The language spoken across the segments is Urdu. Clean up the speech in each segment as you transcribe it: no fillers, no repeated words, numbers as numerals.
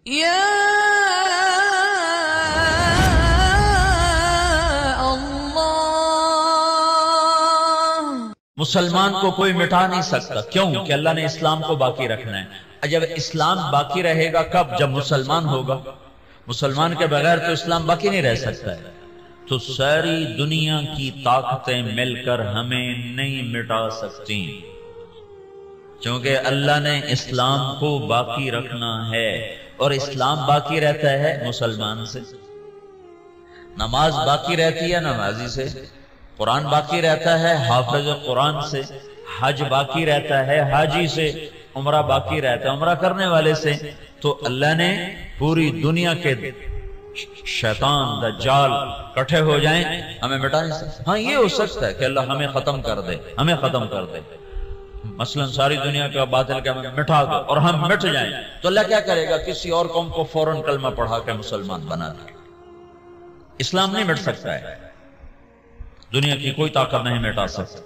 یا مسلمان کو کوئی مٹا نہیں سکتا. کیوں؟ کہ اللہ نے اسلام کو باقی رکھنا ہے. جب اسلام باقی رہے گا کب؟ جب مسلمان ہوگا. مسلمان کے بغیر تو اسلام باقی نہیں رہ سکتا ہے. تو ساری دنیا کی طاقتیں مل کر ہمیں نہیں مٹا سکتی، چونکہ اللہ نے اسلام کو باقی رکھنا ہے. اور اسلام باقی رہتا ہے مسلمان سے. نماز باقی رہتی ہے نمازی سے، قرآن باقی رہتا ہے حافظ قرآن سے، حج باقی رہتا ہے حاجی سے، عمرہ باقی رہتا ہے عمرہ کرنے والے سے. تو اللہ نے پوری دنیا کے شیطان دجال کٹھے ہو جائیں ہمیں مٹا نہیں سکتے. ہاں یہ ہو سکتا ہے کہ اللہ ہمیں ختم کر دے، ہمیں ختم کر دے، مثلا ساری دنیا کا باطل کا مٹا دو اور ہم مٹ جائیں. تو اللہ کیا کرے گا؟ کسی اور قوم کو فوراً کلمہ پڑھا کے مسلمان بنا دے. اسلام نہیں مٹ سکتا ہے، دنیا کی کوئی طاقت نہیں مٹا سکتی.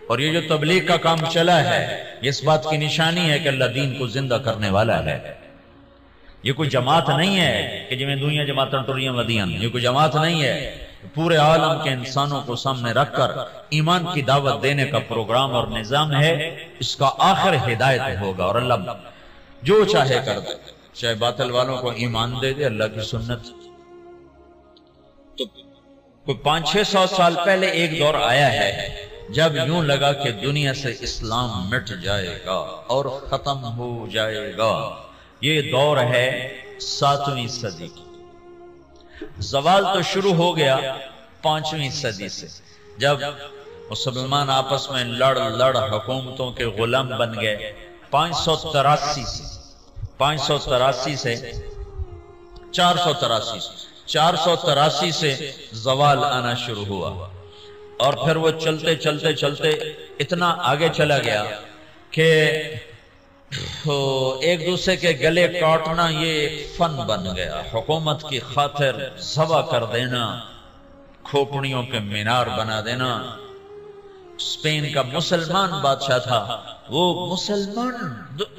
اور یہ جو تبلیغ کا کام چلا ہے یہ اس بات کی نشانی ہے کہ اللہ دین کو زندہ کرنے والا ہے. یہ کوئی جماعت نہیں ہے کہ جمیں دنیا جماعتیں ٹریاں ودیاں، یہ کوئی جماعت نہیں ہے. پورے عالم کے انسانوں کو سامنے رکھ کر ایمان کی دعوت دینے کا پروگرام اور نظام ہے. اس کا آخر ہدایت ہوگا اور اللہ جو چاہے کر دے. چاہے باطل والوں کو ایمان دے دے اللہ کی سنت. تو کوئی 500-600 سال پہلے ایک دور آیا ہے جب یوں لگا کہ دنیا سے اسلام مٹ جائے گا اور ختم ہو جائے گا. یہ دور ہے 7ویں صدی کی. زوال تو شروع ہو گیا 5ویں صدی سے، جب مسلمان آپس میں لڑ حکومتوں کے غلام بن گئے. 583 سے 483 سے زوال آنا شروع ہوا. اور پھر وہ چلتے اتنا آگے چلا گیا کہ ایک دوسرے کے گلے کاٹنا یہ ایک فن بن گیا. حکومت کی خاطر ذبح کر دینا، کھوپڑیوں کے مینار بنا دینا. اسپین کا مسلمان بادشاہ تھا، وہ مسلمان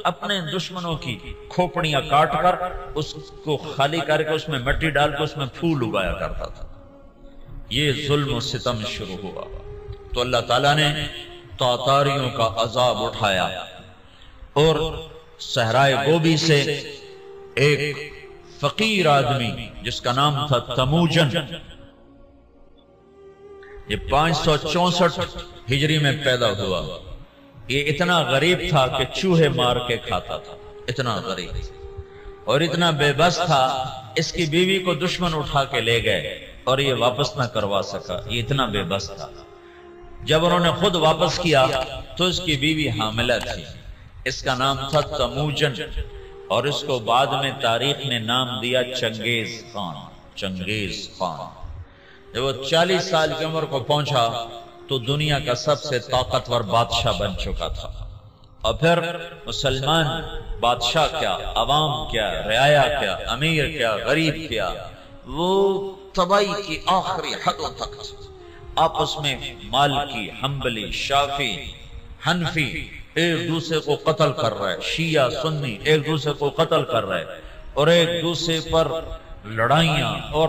اپنے دشمنوں کی کھوپڑیاں کاٹ کر اس کو خالی کر کے اس میں مٹی ڈال کے اس میں پھول اگایا کرتا تھا. یہ ظلم و ستم شروع ہوا. تو اللہ تعالیٰ نے تاتاریوں کا عذاب اٹھایا اور صحرائے گوبی سے ایک فقیر آدمی جس کا نام تھا تموجن، یہ 564 ہجری میں پیدا ہوا. یہ اتنا غریب تھا کہ چوہے مار کے کھاتا تھا. اتنا غریب اور اتنا بے بس تھا، اس کی بیوی کو دشمن اٹھا کے لے گئے اور یہ واپس نہ کروا سکا. یہ اتنا بے بس تھا. جب انہوں نے خود واپس کیا تو اس کی بیوی حاملہ تھی. اس کا نام تھا تموجن اور اس کو بعد میں تاریخ نے نام دیا چنگیز خان. چنگیز خان جب وہ 40 سال کی عمر کو پہنچا تو دنیا کا سب سے طاقتور بادشاہ بن چکا تھا. اور پھر مسلمان بادشاہ کیا، عوام کیا، رعایا کیا، امیر کیا، غریب کیا، وہ تباہی کی آخری حدوں تک آپس میں مالکی، حنبلی، شافعی، حنفی ایک دوسرے کو قتل کر رہے، شیعہ سنی ایک دوسرے کو قتل کر رہے اور ایک دوسرے پر لڑائیاں اور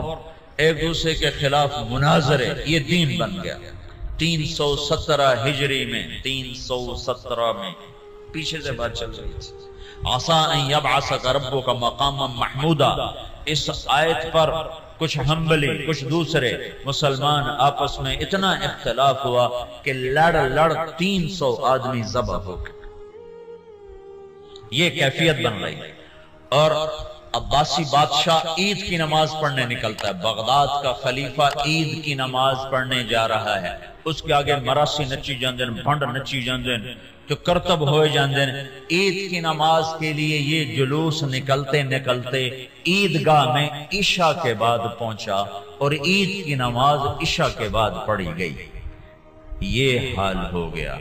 ایک دوسرے کے خلاف مناظرے. یہ دین بن گیا. 317 ہجری میں 317 میں پیچھے سے بات چل رہی تھی. عسیٰ ان یبعثک ربک مقاما محمودا. اس آیت پر کچھ حنبلی کچھ دوسرے مسلمان آپس میں اتنا اختلاف ہوا کہ لڑ 300 آدمی ذبح ہو گئے. یہ کیفیت بن رہی ہے. اور عباسی بادشاہ عید کی نماز پڑھنے نکلتا ہے. بغداد کا خلیفہ عید کی نماز پڑھنے جا رہا ہے. اس کے آگے مراسی نچی جاندے، بھنڈ نچی جاندے تو کرتب ہوئے جاندے. عید کی نماز کے لیے یہ جلوس نکلتے عیدگاہ میں عشاء کے بعد پہنچا اور عید کی نماز عشاء کے بعد پڑھی گئی. یہ حال ہو گیا.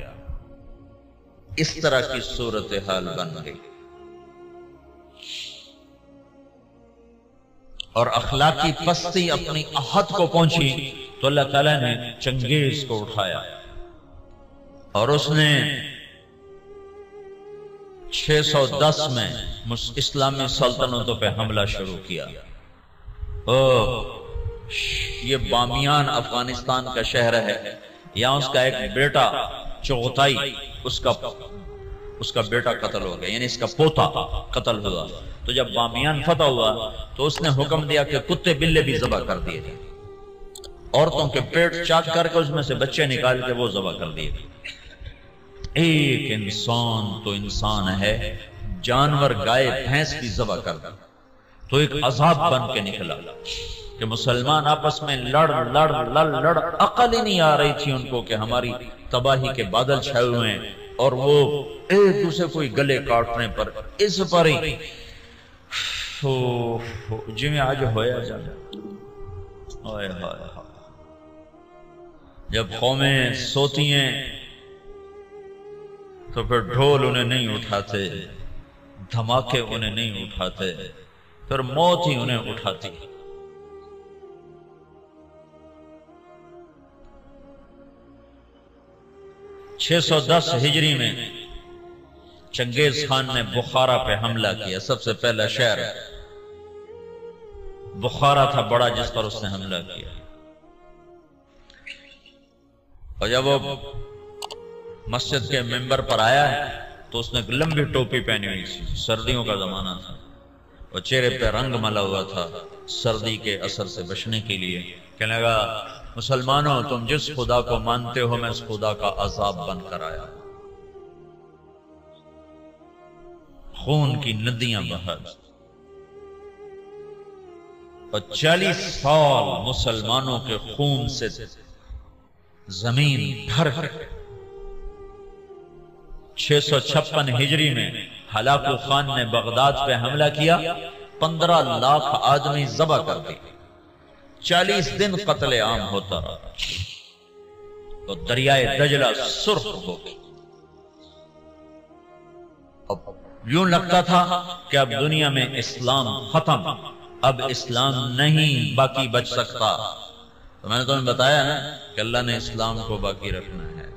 اس طرح کی صورتحال بن گئی اور اخلاقی پستی اپنی حد کو پہنچی تو اللہ تعالیٰ نے چنگیز کو اٹھایا اور اس نے 610 میں اسلامی سلطنتوں پہ حملہ شروع کیا۔ یہ بامیان افغانستان کا شہر ہے، یہاں اس کا ایک بیٹا چغتائی، اس کا بیٹا قتل ہو گیا، یعنی اس کا پوتا قتل ہوا۔ تو جب بامیان فتح ہوا تو اس نے حکم دیا کہ کتے بلے بھی ذبح کر دیے جائیں، عورتوں کے پیٹ چاک کر کے اس میں سے بچے نکال کے وہ ذبح کر دیے۔ ایک انسان تو انسان ہے، جانور گائے بھینس بھی ذبح کر دیا۔ تو ایک عذاب بن کے نکلا کہ مسلمان آپس میں لڑ عقل ہی نہیں آ رہی تھی ان کو کہ ہماری تباہی کے بادل چھائے ہوئے ہیں، اور وہ ایک دوسرے کو گلے کاٹنے پر اس پر ہی جی میں آج ہویا جانا۔ جب قومیں سوتی ہیں تو پھر ڈھول انہیں نہیں اٹھاتے، دھماکے انہیں نہیں اٹھاتے، پھر موت ہی انہیں اٹھاتی۔ چھ سو 10 ہجری میں چنگیز خان نے بخارا پہ حملہ کیا۔ سب سے پہلا شہر بخارا تھا بڑا جس پر اس نے حملہ کیا، اور جب وہ مسجد کے ممبر پر آیا تو اس نے لمبی ٹوپی پہنی ہوئی تھی، سردیوں کا زمانہ تھا، اور چہرے پہ رنگ ملا ہوا تھا سردی کے اثر سے بچنے کے لیے۔ کہنے لگا مسلمانوں تم جس خدا کو مانتے ہو میں اس خدا کا عذاب بن کر آیا، خون کی ندیاں بہا، اور 40 سال مسلمانوں کے خون سے زمین بھر گئی۔ 656 ہجری میں ہلاکو خان نے بغداد پہ حملہ کیا، 15 لاکھ آدمی ذبح کر دی، 40 دن قتل عام ہوتا رہا، تو دریائے دجلہ سرخ ہو گئی۔ اب یوں لگتا تھا کہ اب دنیا میں اسلام ختم، اب اسلام نہیں باقی بچ سکتا۔ تو میں نے تمہیں بتایا نا کہ اللہ نے اسلام کو باقی رکھنا ہے،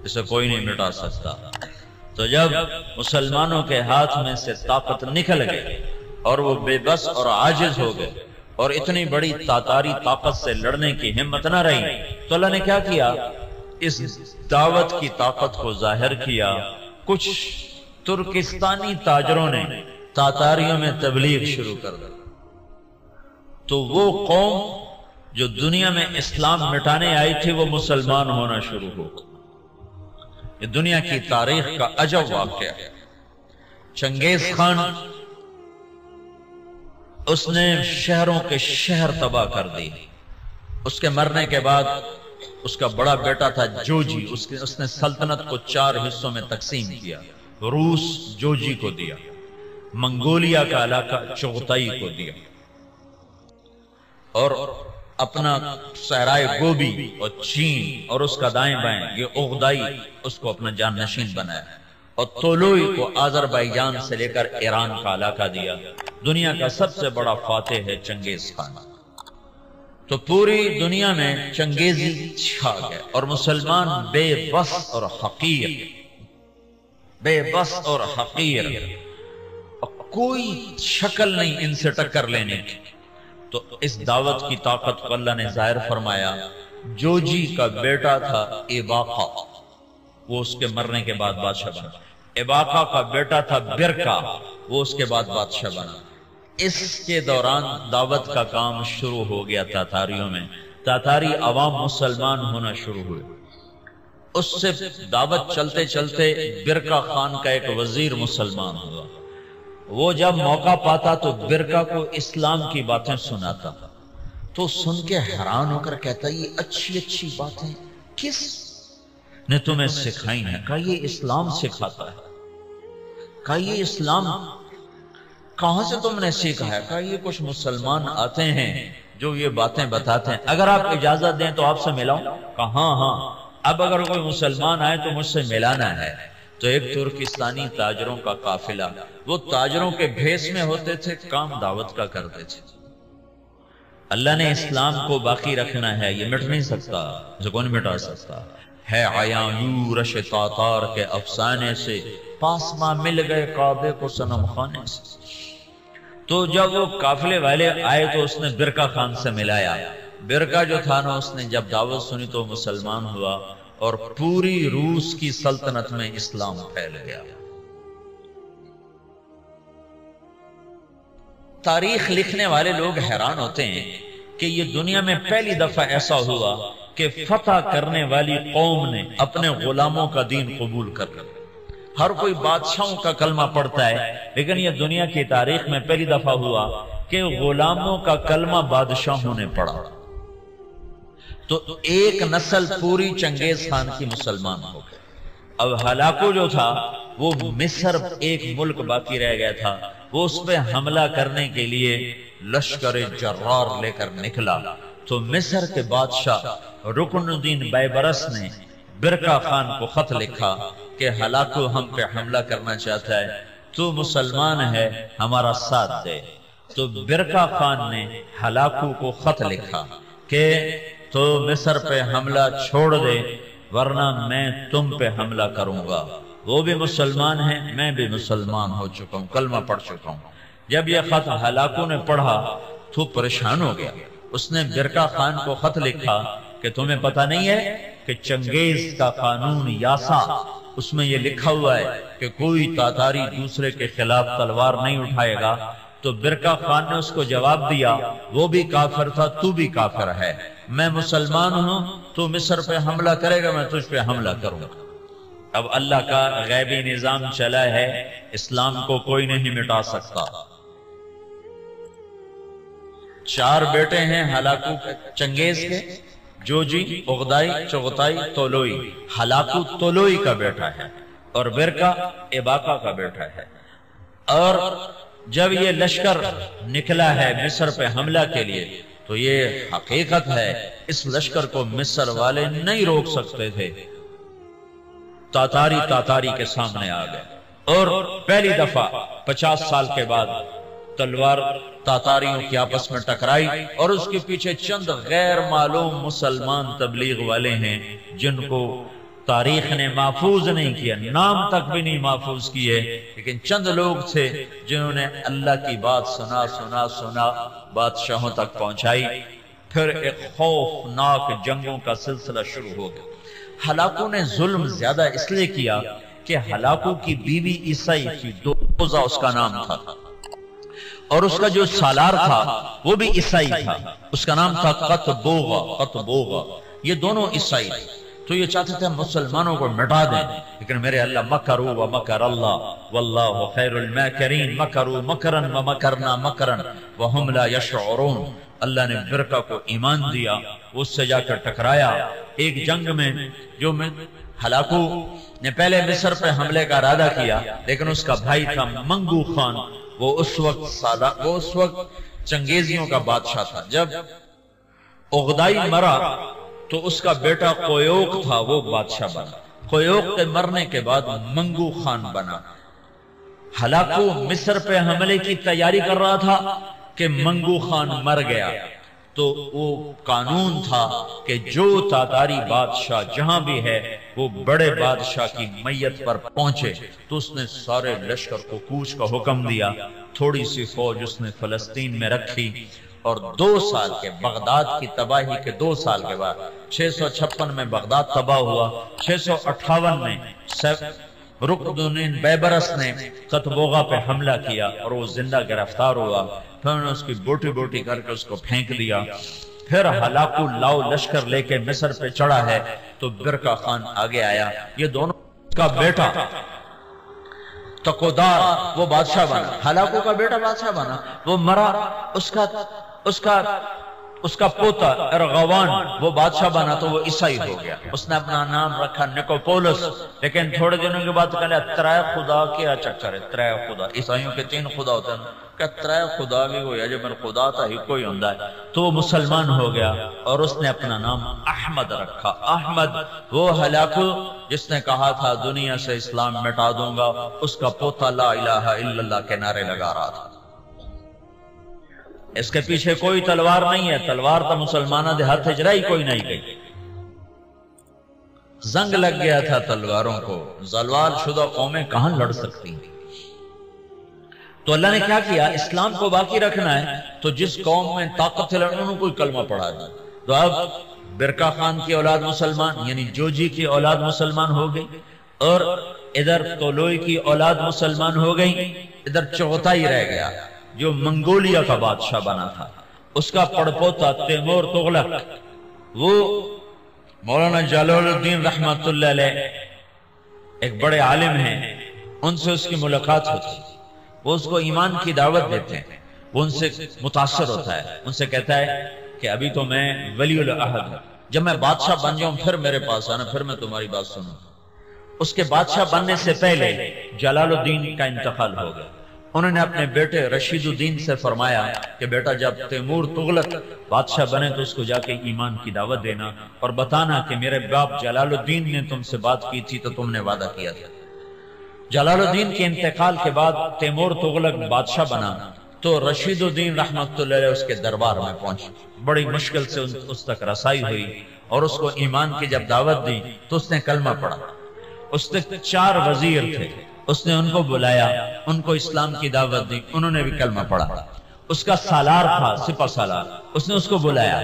اسے کوئی نہیں مٹا سکتا۔ تو جب مسلمانوں کے ہاتھ میں سے طاقت نکل گئی اور وہ بے بس اور عاجز ہو گئے، اور اتنی بڑی تاتاری طاقت سے لڑنے کی ہمت نہ رہی، تو اللہ نے کیا کیا؟ اس دعوت کی طاقت کو ظاہر کیا۔ کچھ ترکستانی تاجروں نے تاتاریوں میں تبلیغ شروع کر دی، تو وہ قوم جو دنیا میں اسلام مٹانے آئی تھی وہ مسلمان ہونا شروع ہو گئی۔ یہ دنیا کی تاریخ کا عجب واقعہ ہے۔ چنگیز خان اس نے شہروں کے شہر تباہ کر دی۔ اس کے مرنے کے بعد اس کا بڑا بیٹا تھا جوجی، اس نے سلطنت کو 4 حصوں میں تقسیم کیا۔ روس جوجی کو دیا، منگولیا کا علاقہ چغتائی کو دیا، اور اپنا صحرائے گوبی اور چین اور اس کا دائیں بائیں یہ اغدائی اس کو اپنا جان نشین بنایا، اور طولوئی کو آذربائیجان سے لے کر ایران کا علاقہ دیا۔ دنیا کا سب سے بڑا فاتح ہے چنگیز خان۔ تو پوری دنیا میں چنگیزی چھا گئے، اور مسلمان بے بس اور حقیر، بے بس اور حقیر، کوئی شکل نہیں ان سے ٹکر لینے کی۔ تو اس دعوت کی طاقت کو اللہ نے ظاہر فرمایا۔ جوجی کا بیٹا تھا ایباقا، وہ اس کے مرنے کے بعد بادشاہ بنا۔ ایباقا کا بیٹا تھا برکا، وہ اس کے بعد بادشاہ بنا۔ اس کے دوران دعوت کا کام شروع ہو گیا تاتاریوں میں، تاتاری عوام مسلمان ہونا شروع ہوئے۔ اس سے دعوت چلتے چلتے برکا خان کا ایک وزیر مسلمان ہوا۔ وہ جب موقع پاتا تو برکا کو اسلام کی باتیں سناتا، تو سن کے حیران ہو کر کہتا یہ اچھی اچھی باتیں کس نے تمہیں سکھائی ہیں؟ کہا یہ اسلام سکھاتا ہے۔ کہا یہ اسلام کہاں سے تم نے سیکھا ہے؟ کہا یہ کچھ مسلمان آتے ہیں جو یہ باتیں بتاتے ہیں، اگر آپ اجازت دیں تو آپ سے ملاؤں؟ کہا ہاں ہاں، اب اگر کوئی مسلمان آئے تو مجھ سے ملانا ہے۔ تو ایک ترکستانی تاجروں کا قافلہ، وہ تاجروں کے بھیس میں ہوتے تھے، کام دعوت کا کرتے تھے۔ اللہ نے اسلام کو باقی رکھنا ہے، یہ مٹ نہیں سکتا، اسے کون مٹا سکتا ہے؟ عیان یورش تاتار کے افسانے سے پاسما مل گئے کعبے کو صنم خانے سے۔ تو جب وہ قافلے والے آئے تو اس نے برکا خان سے ملایا۔ برکا جو تھا نا، اس نے جب دعوت سنی تو مسلمان ہوا اور پوری روس کی سلطنت میں اسلام پھیل گیا۔ تاریخ لکھنے والے لوگ حیران ہوتے ہیں کہ یہ دنیا میں پہلی دفعہ ایسا ہوا کہ فتح کرنے والی قوم نے اپنے غلاموں کا دین قبول کر لیا۔ ہر کوئی بادشاہوں کا کلمہ پڑھتا ہے، لیکن یہ دنیا کی تاریخ میں پہلی دفعہ ہوا کہ غلاموں کا کلمہ بادشاہوں نے پڑھا۔ تو ایک نسل پوری چنگیز خان کی مسلمان ہو گئی۔ اب ہلاکو جو تھا وہ مصر ایک ملک باقی رہ گیا تھا، وہ اس پہ حملہ کرنے کے لیے لشکر جرار لے کر نکلا۔ تو مصر کے بادشاہ رکن الدین بیبرس نے برکا خان کو خط لکھا کہ ہلاکو ہم پہ حملہ کرنا چاہتا ہے، تو مسلمان ہے ہمارا ساتھ دے۔ تو برکا خان نے ہلاکو کو خط لکھا کہ تو مصر پہ حملہ چھوڑ دے ورنہ میں تم پہ حملہ کروں گا۔ وہ بھی مسلمان ہیں، میں بھی مسلمان ہو چکا ہوں، کلمہ پڑھ چکا ہوں۔ جب یہ خط ہلاکو نے پڑھا تو پریشان ہو گیا۔ اس نے برکا خان کو خط لکھا کہ تمہیں پتہ نہیں ہے کہ چنگیز کا قانون یاسا، اس میں یہ لکھا ہوا ہے کہ کوئی تاتاری دوسرے کے خلاف تلوار نہیں اٹھائے گا۔ تو برکا خان نے اس کو جواب دیا، وہ بھی کافر تھا، تو بھی کافر ہے، میں مسلمان ہوں، تو مصر پہ حملہ کرے گا، میں تجھ پہ حملہ کروں گا۔ اب اللہ کا غیبی نظام چلا ہے، اسلام کو کوئی نہیں مٹا سکتا۔ 4 بیٹے ہیں ہلاکو چنگیز کے، جوجی، اغدائی، چغتائی، تولوئی۔ ہلاکو تولوئی کا بیٹا ہے اور برکا ایباکا کا بیٹا ہے۔ اور جب یہ لشکر نکلا ہے مصر پہ حملہ کے لیے تو یہ حقیقت ہے اس لشکر کو مصر والے نہیں روک سکتے تھے۔ تاتاری کے سامنے آ گئے اور پہلی دفعہ 50 سال کے بعد تلوار تاتاریوں کی آپس میں ٹکرائی، اور اس کے پیچھے چند غیر معلوم مسلمان تبلیغ والے ہیں جن کو تاریخ نے محفوظ نہیں کیا، نام تک بھی نہیں محفوظ کیے، لیکن چند لوگ تھے جنہوں نے اللہ کی بات سنا بادشاہوں تک پہنچائی۔ پھر ایک خوفناک جنگوں کا سلسلہ شروع ہو گیا۔ ہلاکو نے ظلم زیادہ اس لیے کیا کہ ہلاکو کی بیوی عیسائی تھی، دوزہ اس کا نام تھا، اور اس کا جو سالار تھا وہ بھی عیسائی تھا، اس کا نام تھا قطبوغا۔ یہ دونوں عیسائی تھے۔ تو یہ چاہتے تھے مسلمانوں کو مٹا دیں، لیکن میرے اللہ مکروا ومکر اللہ واللہ خیر الماکرین، مکروا مکرا ومکرنا مکرا وہم لا یشعرون۔ اللہ نے برکا کو ایمان دیا، اس سے جا کر ٹکرایا ایک جنگ میں، جو میں ہلاکو نے پہلے مصر پہ حملے کا ارادہ کیا، لیکن اس کا بھائی تھا منگو خان، وہ اس وقت چنگیزیوں کا بادشاہ تھا۔ جب اغدائی مرا تو اس کا بیٹا قیوق تھا، وہ بادشاہ بنا۔ قیوق کے مرنے کے بعد منگو خان بنا۔ ہلاکو مصر پہ حملے کی تیاری کر رہا تھا کہ منگو خان مر گیا، تو وہ قانون تھا کہ جو تاتاری بادشاہ جہاں بھی ہے وہ بڑے بادشاہ کی میت پر پہنچے، تو اس نے سارے لشکر کو کوچ کا حکم دیا۔ تھوڑی سی فوج اس نے فلسطین میں رکھی، اور 2 سال کے بغداد کی تباہی کے 2 سال کے بعد 656 میں بغداد تباہ ہوا۔ 658 میں رکن الدین بیبرس نے قطبوغا پہ حملہ کیا اور وہ زندہ گرفتار ہوا۔ پھر انہوں نے اس کی بوٹی بوٹی کر کے اس کو پھینک دیا۔ پھر ہلاکو لاؤ لشکر لے کے مصر پہ چڑھا ہے تو برکا خان آگے آیا۔ یہ دونوں کا بیٹا تقودار وہ بادشاہ بنا، ہلاکو کا بیٹا بادشاہ بنا، وہ مرا، اس کا پوتا ارغوان وہ بادشاہ بنا تو وہ عیسائی ہو گیا۔ اس نے اپنا نام رکھا نکوپولس، لیکن تھوڑے دنوں کے بعد کہا ترائے خدا کیا چکر ہے، ترائے خدا، عیسائیوں کے 3 خدا ہوتے ہیں، کہ ترائے خدا بھی ہویا جو میرے خدا تھا ہی کوئی ہوندا ہے، تو وہ مسلمان ہو گیا اور اس نے اپنا نام احمد رکھا۔ احمد وہ ہلاکو جس نے کہا تھا دنیا سے اسلام مٹا دوں گا، اس کا پوتا لا الہ الا اللہ کے نعرے لگا رہا تھا۔ اس کے پیچھے کوئی تلوار نہیں ہے، تلوار تو مسلمانہ دے ہاتھ چرائی کوئی نہیں گئی۔ زنگ لگ گیا تھا تلواروں کو، زوال شدہ قومیں کہاں لڑ سکتی ہیں۔ تو اللہ نے کیا کیا، اسلام کو باقی رکھنا ہے تو جس قوم میں طاقت ہے لڑنے کوئی کلمہ پڑھا دیا۔ تو اب برکا خان کی اولاد مسلمان یعنی جوجی کی اولاد مسلمان ہو گئی، اور ادھر طولوئی کی اولاد مسلمان ہو گئی، ادھر چغتائی رہ گیا جو منگولیا کا بادشاہ بنا تھا، اس کا پڑپوتا تیمور تغلق، وہ مولانا جلال الدین رحمت اللہ علیہ ایک بڑے عالم ہیں، ان سے اس کی ملاقات ہوتی، وہ اس کو ایمان کی دعوت دیتے ہیں، وہ ان سے متاثر ہوتا ہے، ان سے کہتا ہے کہ ابھی تو میں ولی العہد ہوں، جب میں بادشاہ بن جاؤں پھر میرے پاس آنا، پھر میں تمہاری بات سنوں۔ اس کے بادشاہ بننے سے پہلے جلال الدین کا انتقال ہو گیا، انہوں نے اپنے بیٹے رشید الدین سے فرمایا کہ بیٹا جب تیمور تغلق بادشاہ بنے تو اس کو جا کے ایمان کی دعوت دینا اور بتانا کہ میرے باپ جلال الدین نے تم سے بات کی تھی تو تم نے وعدہ کیا تھا۔ جلال الدین کے انتقال کے بعد تیمور تغلق بادشاہ بنا تو رشید الدین رحمت اللہ علیہ اس کے دربار میں پہنچے، بڑی مشکل سے اس تک رسائی ہوئی اور اس کو ایمان کی جب دعوت دی تو اس نے کلمہ پڑھا۔ اس نے 4 وزیر تھے، اس نے ان کو بلایا، ان کو اسلام کی دعوت دی، انہوں نے بھی کلمہ پڑھا۔ اس کا سالار تھا سپہ سالار، اس نے اس کو بلایا،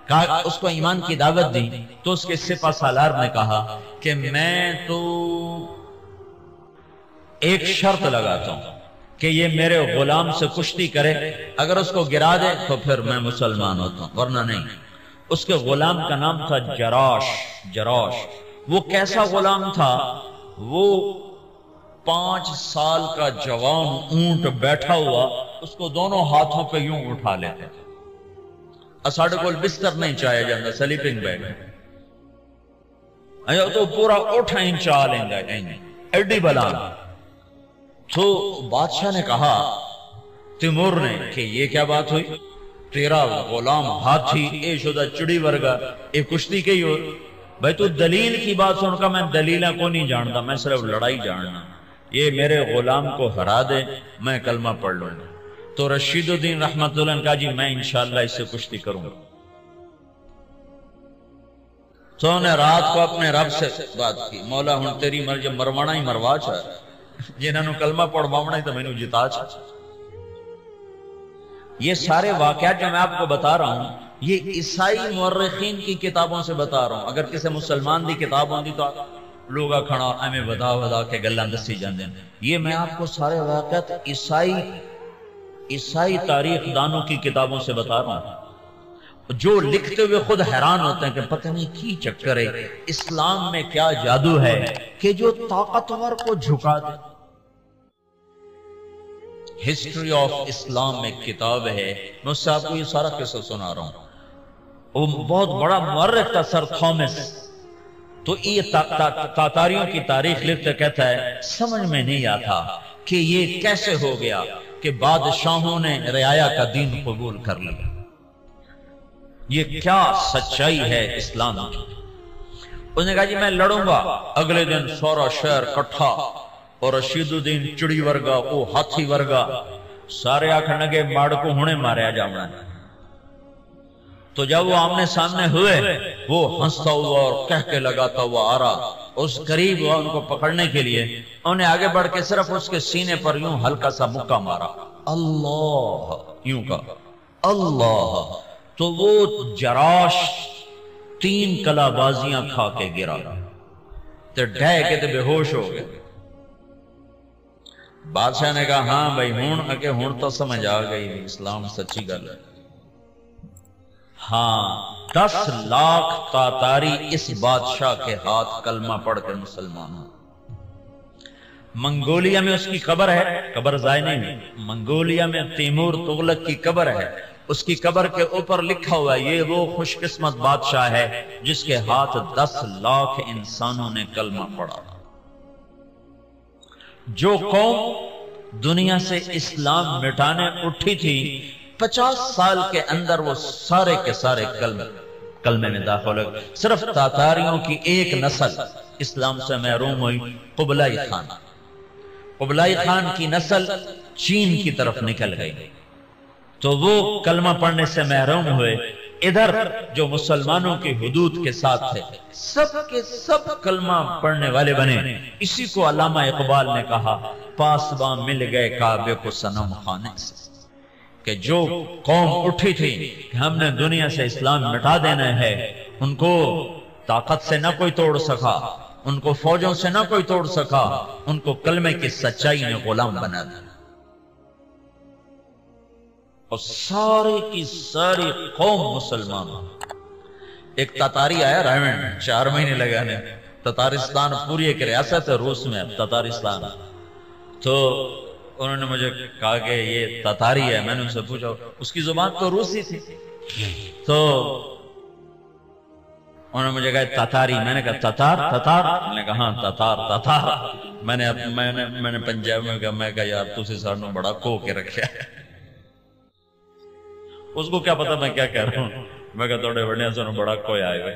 کہا اس کو ایمان کی دعوت دی، تو اس کے سپہ سالار نے کہا کہ میں تو ایک شرط لگاتا ہوں کہ یہ میرے غلام سے کشتی کرے، اگر اس کو گرا دے تو پھر میں مسلمان ہوتا ہوں ورنہ نہیں۔ اس کے غلام کا نام تھا جراش۔ وہ کیسا غلام تھا، وہ 5 سال کا جوان اونٹ بیٹھا ہوا اس کو دونوں ہاتھوں پہ یوں اٹھا لیتے، اساڑے کو بستر نہیں چاہیا جاندہ سلیپنگ بیگ تو پورا اٹھا انچا لیں گا ایڈی بلان۔ تو بادشاہ نے کہا تیمور نے کہ یہ کیا بات ہوئی، تیرا غلام ہاتھی اے شدہ چڑی ورگا اے کشتی کے ہی ہو، بھائی تو دلیل کی بات سن کا، میں دلیلہ کو نہیں جانتا، میں صرف لڑائی جاننا، یہ میرے غلام کو ہرا دے میں کلمہ پڑھ لوں گا۔ تو رشید الدین رحمت اللہ نے کہا جی میں انشاءاللہ اس سے کشتی کروں گا۔ تو انہوں نے رات کو اپنے رب سے بات کی، مولا ہن تیری مرضی مروانا ہی مروا چاہ، جنہوں کلمہ پڑھوانا ہی تو میں نے جتا چاہ۔ یہ سارے واقعات جو میں آپ کو بتا رہا ہوں یہ عیسائی مورخین کی کتابوں سے بتا رہا ہوں، اگر کسی مسلمان دی کتاب ہوندی تو لوگا کھڑا ایمیں ودا کے گلان دسی جاندے ہیں۔ یہ میں آپ کو سارے واقعات عیسائی تاریخ دانوں کی کتابوں سے بتا رہا ہوں، جو لکھتے ہوئے خود حیران ہوتے ہیں کہ پتہ نہیں کی چکر ہے، اسلام میں کیا جادو ہے کہ جو طاقتور کو جھکا دے۔ ہسٹری آف اسلام میں کتاب ہے، میں اس سے آپ کو یہ سارا قصہ سنا رہا ہوں۔ وہ بہت بڑا مورخ تھا سر تھامس، تو یہ تاتاریوں کی تاریخ لکھتے کہتا ہے سمجھ میں نہیں آتا کہ یہ کیسے ہو گیا کہ بادشاہوں نے رعایا کا دین قبول کر لیا، یہ کیا سچائی ہے اسلام کی۔ اس نے کہا جی میں لڑوں گا۔ اگلے دن سورا شہر کٹھا اور رشید الدین چڑی ورگا وہ ہاتھی ورگا سارے آکھن لگے ماڑ کو ہونے ماریا جاؤنا۔ تو جب وہ آمنے سامنے ہوئے وہ ہنستا ہوا اور کہہ کے لگاتا ہوا آ رہا، اس قریب ہوا ان کو پکڑنے کے لیے، انہیں آگے بڑھ کے صرف اس کے سینے پر یوں ہلکا سا مکہ مارا، اللہ یوں کہا اللہ، تو وہ جراش 3 کلا بازیاں کھا کے گرا تو ڈھے کے تو بے ہوش ہو گئے۔ بادشاہ نے کہا ہاں بھائی ہون تو سمجھ آ گئی اسلام سچی گل ہے۔ ہاں 10 لاکھ تاتاری اس بادشاہ کے ہاتھ کلمہ پڑھ کر مسلمان ہوں۔ منگولیا میں اس کی قبر ہے، قبر ضائع نہیں ہے، منگولیا میں تیمور تغلق کی قبر ہے، اس کی قبر کے اوپر لکھا ہوا ہے یہ وہ خوش قسمت بادشاہ ہے جس کے ہاتھ 10 لاکھ انسانوں نے کلمہ پڑھا۔ جو قوم دنیا سے اسلام مٹانے اٹھی تھی 50 سال کے اندر وہ سارے کے سارے کلمے میں داخل ہوئے۔ صرف تاتاریوں کی ایک نسل اسلام سے محروم ہوئی، قبلائی خان۔ قبلائی خان کی نسل چین کی طرف نکل گئی تو وہ کلمہ پڑھنے سے محروم ہوئے۔ ادھر جو مسلمانوں کی حدود کے ساتھ تھے سب کے سب کلمہ پڑھنے والے بنے. اسی کو علامہ اقبال نے کہا پاسباں مل گئے کعبے کو صنم خانے سے، کہ جو قوم اٹھی تھی کہ ہم نے دنیا سے اسلام مٹا دینا ہے، ان کو طاقت سے نہ کوئی توڑ سکا، ان کو فوجوں سے نہ کوئی توڑ سکا، ان کو کلمے کی سچائی نے غلام بنا دیا. اور سارے کی ساری قوم مسلمان. ایک تاتاری آیا رائمنڈ 4 مہینے لگانے. تتارستان پوری ایک ریاست ہے روس میں، تتارستان. تو انہوں نے مجھے کہا کہ یہ تاتاری ہے. میں نے ان سے پوچھا، اس کی زبان تو روسی تھی. تو انہوں نے مجھے کہا تاتاری. میں نے کہا تتار تتار؟ میں نے کہا ہاں تتار تتار. میں نے پنجاب میں کہا، میں کہا یار تسی سانوں بڑا کو کے رکھا ہے. اس کو کیا پتا میں کیا کہہ رہا ہوں. میں کہا توڑے بڑے سانوں بڑا کوئی آئے ہوئے.